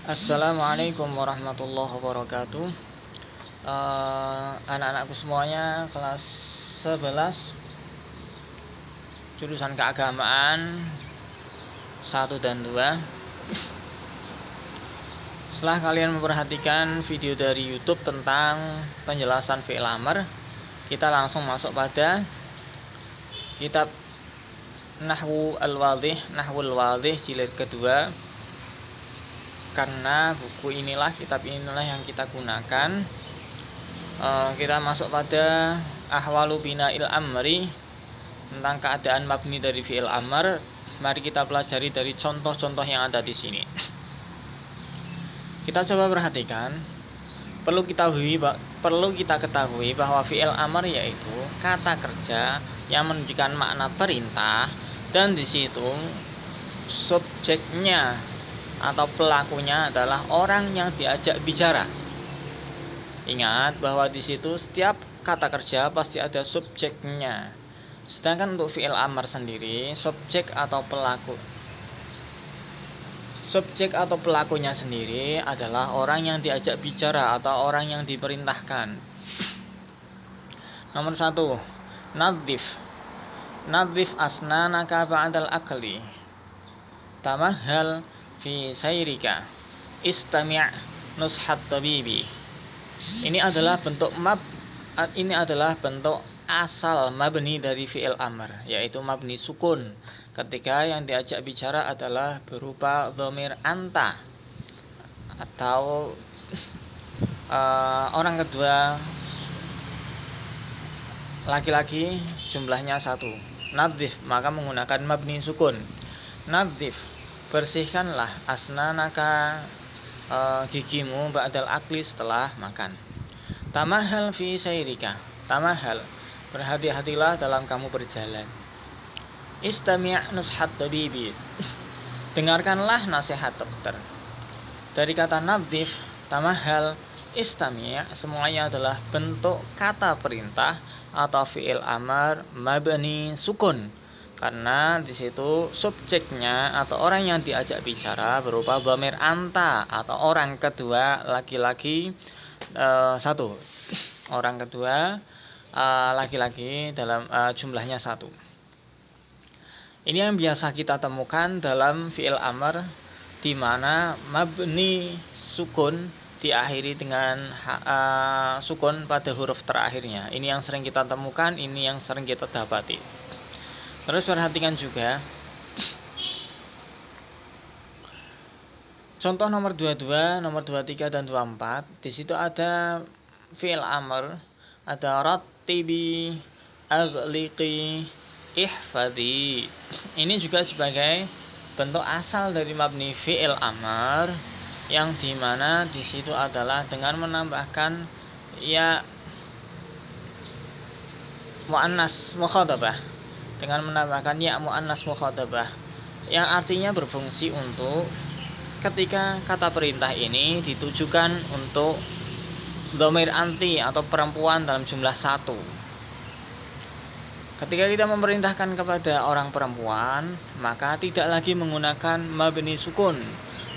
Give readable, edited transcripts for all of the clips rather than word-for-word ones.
Assalamualaikum warahmatullahi wabarakatuh. Anak-anakku semuanya kelas 11 jurusan keagamaan 1 dan 2. Setelah kalian memperhatikan video dari YouTube tentang penjelasan fi'il amr, kita langsung masuk pada kitab Nahwul Wadih jilid kedua. Karena kitab inilah yang kita gunakan. Kita masuk pada ahwalu bina'il amri, tentang keadaan mabni dari fi'il amr. Mari kita pelajari dari contoh-contoh yang ada di sini. Kita coba perhatikan. Perlu kita ketahui bahwa fi'il amr yaitu kata kerja yang menunjukkan makna perintah, dan di situ subjeknya atau pelakunya adalah orang yang diajak bicara. Ingat bahwa di situ setiap kata kerja pasti ada subjeknya. Sedangkan untuk fi'il amr sendiri, subjek atau pelakunya sendiri adalah orang yang diajak bicara atau orang yang diperintahkan. Nomor 1, nadhif asnanaka ba'dal akli. Tamahhal fi sayrika. Istami' nushat tabibi. Ini adalah bentuk asal mabni dari fi'il amr, yaitu mabni sukun, ketika yang diajak bicara adalah berupa dhamir anta atau orang kedua laki-laki jumlahnya 1. Nadhif maka menggunakan mabni sukun. Nadhif, bersihkanlah asnanaka, gigimu, ba'dal akli, setelah makan. Tamahal fi sayrika. Tamahal, berhati-hatilah dalam kamu berjalan. Istami' nushat tabibi, dengarkanlah nasihat dokter. Dari kata nadhif, tamahal, istami', semuanya adalah bentuk kata perintah atau fi'il amr mabni sukun, karena di situ subjeknya atau orang yang diajak bicara berupa dhamir anta atau orang kedua laki-laki 1. Orang kedua laki-laki dalam jumlahnya 1. Ini yang biasa kita temukan dalam fi'il amr, di mana mabni sukun diakhiri dengan sukun pada huruf terakhirnya. Ini yang sering kita temukan, ini yang sering kita dapati. Terus perhatikan juga contoh nomor 22, nomor 23 dan 24. Di situ ada fi'il amr, ada rattibi, aghliqi, ihfadhi. Ini juga sebagai bentuk asal dari mabni fi'il amr, yang dimana di situ adalah dengan menambahkan ya muannas mukhatabah, yang artinya berfungsi untuk ketika kata perintah ini ditujukan untuk dhamir anti atau perempuan dalam jumlah 1. Ketika kita memerintahkan kepada orang perempuan, maka tidak lagi menggunakan mabni sukun,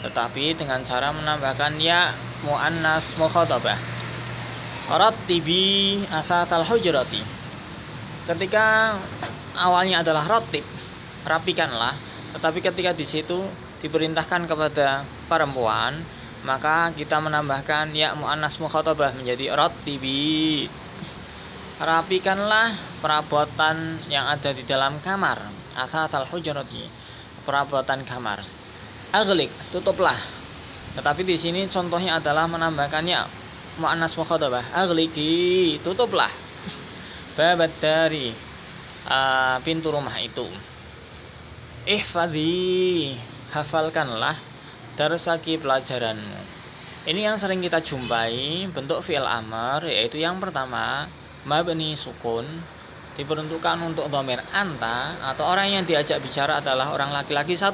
tetapi dengan cara menambahkan ya muannas mukhatabah. Rattibi asasal hujrati. Ketika awalnya adalah rattib, rapikanlah, tetapi ketika di situ diperintahkan kepada perempuan, maka kita menambahkan ya muannas mukhatabah menjadi rattibi. Rapikanlah perabotan yang ada di dalam kamar. Asasal hujrati, perabotan kamar. Aghliq, tutuplah. Tetapi di sini contohnya adalah menambahkannya muannas mukhatabah. Aghliqi, tutuplah. Babat dari, pintu rumah itu. Ihfadhi, hafalkanlah. Darsaki, pelajaranmu. Ini yang sering kita jumpai bentuk fi'il amr, yaitu yang pertama mabni sukun, diperuntukkan untuk dhamir anta atau orang yang diajak bicara adalah orang laki-laki 1.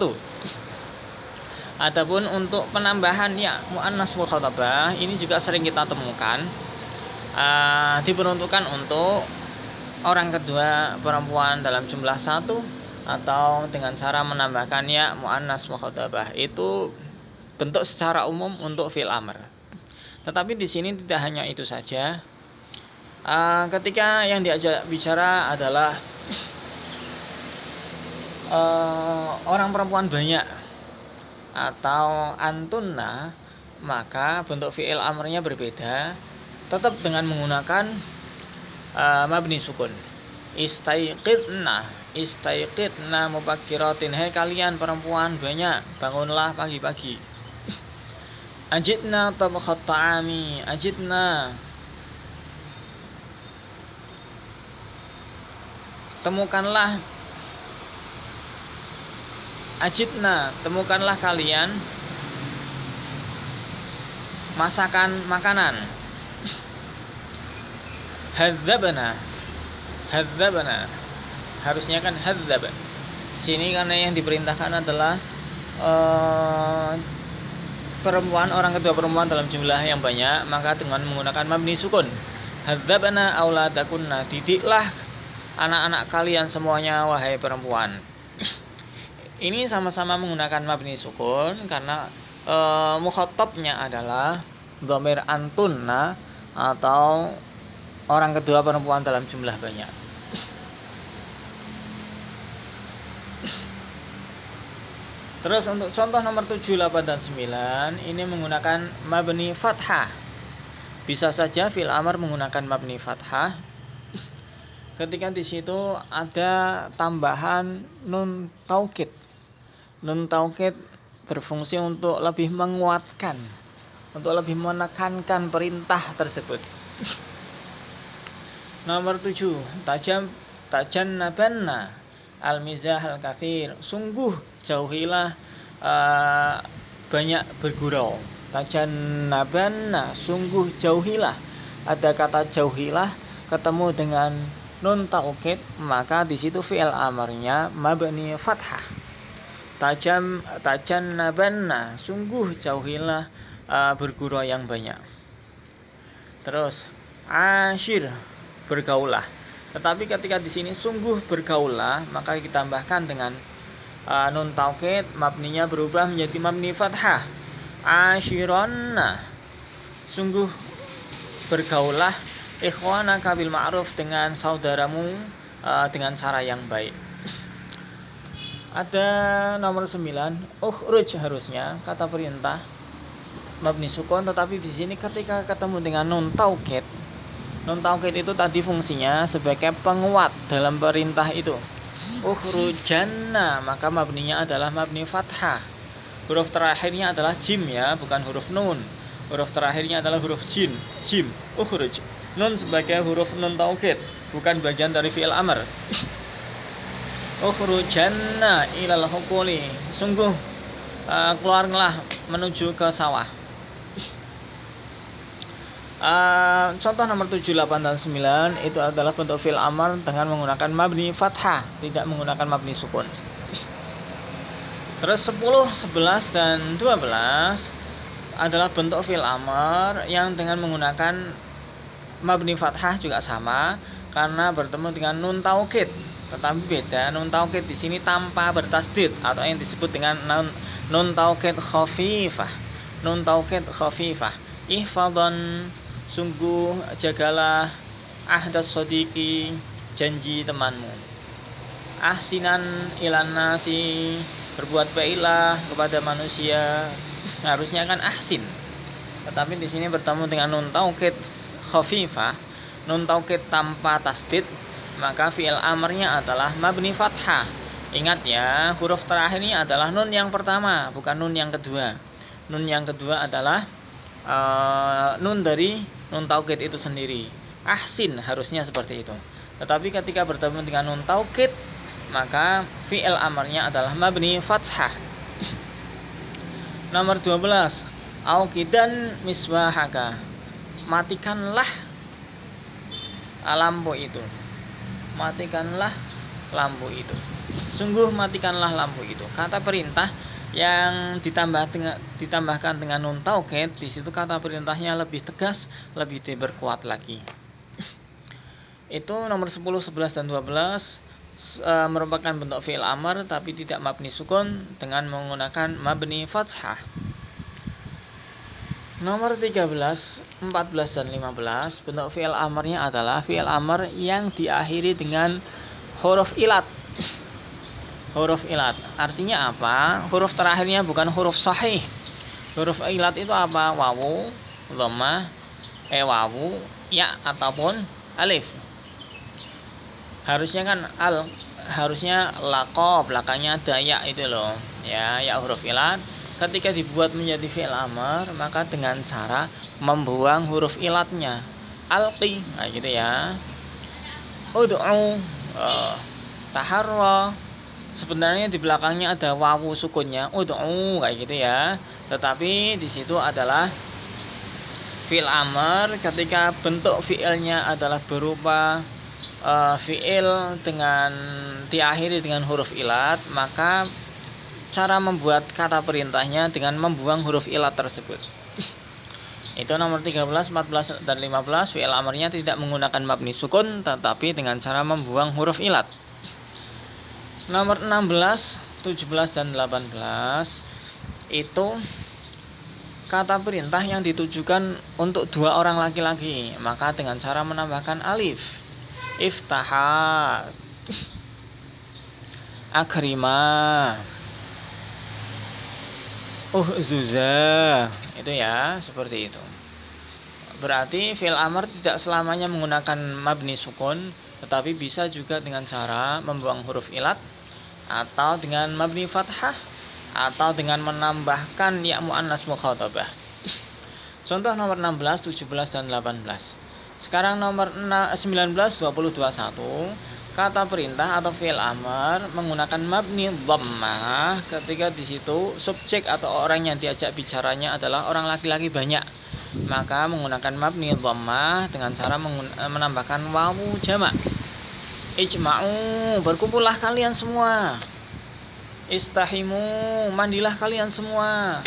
Adapun untuk penambahan ya muannas mukhatabah, ini juga sering kita temukan, diperuntukkan untuk orang kedua perempuan dalam jumlah 1, atau dengan cara menambahkan ya muannas mukhatabah. Itu bentuk secara umum untuk fi'il amr. Tetapi di sini tidak hanya itu saja. Ketika yang diajak bicara adalah orang perempuan banyak atau antunna, maka bentuk fi'il amrnya berbeda, tetap dengan menggunakan mabni sukun. Istaiqidna mubakkiratin, hai kalian perempuan banyak, bangunlah pagi-pagi. Ajidna tabkhat ta'ami, ajidna, temukanlah, ajidna, temukanlah kalian masakan makanan. Hadzabna, harusnya kan hadzab. Sini karena yang diperintahkan adalah perempuan, orang kedua perempuan dalam jumlah yang banyak, maka dengan menggunakan mabni sukun. Hadzabna auladakunna, didiklah anak-anak kalian semuanya wahai perempuan. Ini sama-sama menggunakan mabni sukun karena mukhatabnya adalah dhamir antunna atau orang kedua perempuan dalam jumlah banyak. Terus untuk contoh nomor 7, 8 dan 9 ini menggunakan mabni fathah. Bisa saja fi'il amr menggunakan mabni fathah ketika di situ ada tambahan nun taukid. Nun taukid berfungsi untuk lebih menguatkan, untuk lebih menekankan perintah tersebut. Nomor 7, tajannabanna al-mizah al-kathir, sungguh jauhilah banyak bergurau. Tajannabanna, sungguh jauhilah. Ada kata jauhilah ketemu dengan nun taukid, maka di situ fi'il amarnya mabni fathah. Tajannabanna, sungguh jauhilah bergurau yang banyak. Terus ashir, bergaulah. Tetapi ketika di sini sungguh bergaulah, maka ditambahkan dengan nun taukid, mabninya berubah menjadi mabni fathah. Ashironna, sungguh bergaulah ikhwanaka bil ma'ruf, dengan saudaramu dengan cara yang baik. Ada nomor 9, ukhruj, harusnya kata perintah mabni sukun, tetapi di sini ketika ketemu dengan nun taukid, nun taukid itu tadi fungsinya sebagai penguat dalam perintah itu. Ukhrujanna, maka mabninya adalah mabni fathah. Huruf terakhirnya adalah jim ya, bukan huruf nun. Huruf terakhirnya adalah huruf jim. Ukhruj. Nun sebagai huruf nun taukid, bukan bagian dari fi'il amr. Ukhrujanna ilal hukuli, sungguh keluarlah menuju ke sawah. Contoh nomor 7, 8 dan 9 itu adalah bentuk fi'il amr dengan menggunakan mabni fathah, tidak menggunakan mabni sukun. Terus 10, 11 dan 12 adalah bentuk fi'il amr yang dengan menggunakan mabni fathah juga sama karena bertemu dengan nun taukid. Tetapi beda, nun taukid di sini tanpa bertasdid atau yang disebut dengan nun taukid khafifah. Nun taukid khafifah. Ihfadhan, sungguh jagalah, ahdas sodiki, janji temanmu. Ahsinan ilan nasi, berbuat baiklah kepada manusia. Harusnya kan ahsin, tetapi di sini bertemu dengan nun taukid khafifah, nun taukid tanpa tasdid, maka fi'il amrnya adalah mabni fathah. Ingat ya, huruf terakhirnya adalah nun yang pertama, bukan nun yang kedua. Nun yang kedua adalah nun dari nun taukid itu sendiri. Ahsin harusnya seperti itu. Tetapi ketika bertemu dengan nun taukid, maka fi'il amrnya adalah mabni fathah. Nomor 12, auqidan misbahaka, matikanlah lampu itu. Matikanlah lampu itu. Sungguh matikanlah lampu itu. Kata perintah yang ditambahkan dengan nun taukid, di situ kata perintahnya lebih tegas, lebih diperkuat lagi. Itu nomor 10, 11 dan 12 merupakan bentuk fi'il amr tapi tidak mabni sukun dengan menggunakan mabni fathah. Nomor 13, 14 dan 15 bentuk fi'il amarnya adalah fi'il amar yang diakhiri dengan huruf ilat. Huruf ilat artinya apa? Huruf terakhirnya bukan huruf sahih. Huruf ilat itu apa? Wawu, dhammah, wawu, ya ataupun alif. Harusnya kan harusnya laqab, belakangnya ada ya itu loh. Ya huruf ilat. Ketika dibuat menjadi fi'il amar, maka dengan cara membuang huruf ilatnya. Alqi, kayak gitu ya. Ud'u, taharra. Sebenarnya di belakangnya ada wawu sukunnya, ud'u, kayak gitu ya. Tetapi di situ adalah fi'il amar ketika bentuk fi'ilnya adalah berupa fi'il dengan diakhiri dengan huruf ilat, maka cara membuat kata perintahnya dengan membuang huruf ilat tersebut. Itu nomor 13, 14 dan 15 fi'il amarnya tidak menggunakan mabni sukun tetapi dengan cara membuang huruf ilat. Nomor 16, 17 dan 18 itu kata perintah yang ditujukan untuk dua orang laki-laki, maka dengan cara menambahkan alif. Iftaha, akrima, zuza, itu ya, seperti itu. Berarti fi'il amar tidak selamanya menggunakan mabni sukun, tetapi bisa juga dengan cara membuang huruf ilat, atau dengan mabni fathah, atau dengan menambahkan ya muannas mukhatabah. Contoh nomor 16, 17 dan 18. Sekarang nomor 19, 20, 21. Kata perintah atau fi'il amar menggunakan mabni dhammah ketika di situ subjek atau orang yang diajak bicaranya adalah orang laki-laki banyak. Maka menggunakan mabni dhammah dengan cara menambahkan wawu jamak. Ijma'u, berkumpullah kalian semua. Istahimu, mandilah kalian semua.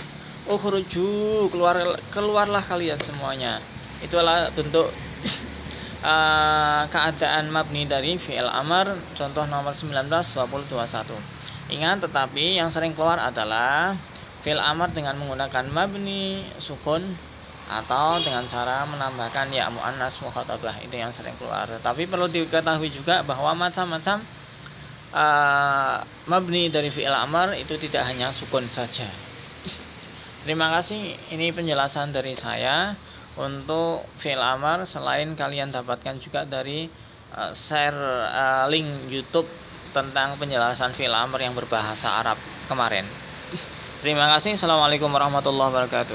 Ukhruju, keluarlah kalian semuanya. Itulah bentuk keadaan mabni dari fi'il amar. Contoh nomor 19, 20, 21. Ingat, tetapi yang sering keluar adalah fi'il amar dengan menggunakan mabni sukun atau dengan cara menambahkan ya muannas mukhatabah. Itu yang sering keluar. Tapi perlu diketahui juga bahwa macam-macam mabni dari fi'il amar itu tidak hanya sukun saja. Terima kasih, ini penjelasan dari saya untuk fi'il amar. Selain kalian dapatkan juga dari share link YouTube tentang penjelasan fi'il amar yang berbahasa Arab kemarin. Terima kasih. Assalamualaikum warahmatullahi wabarakatuh.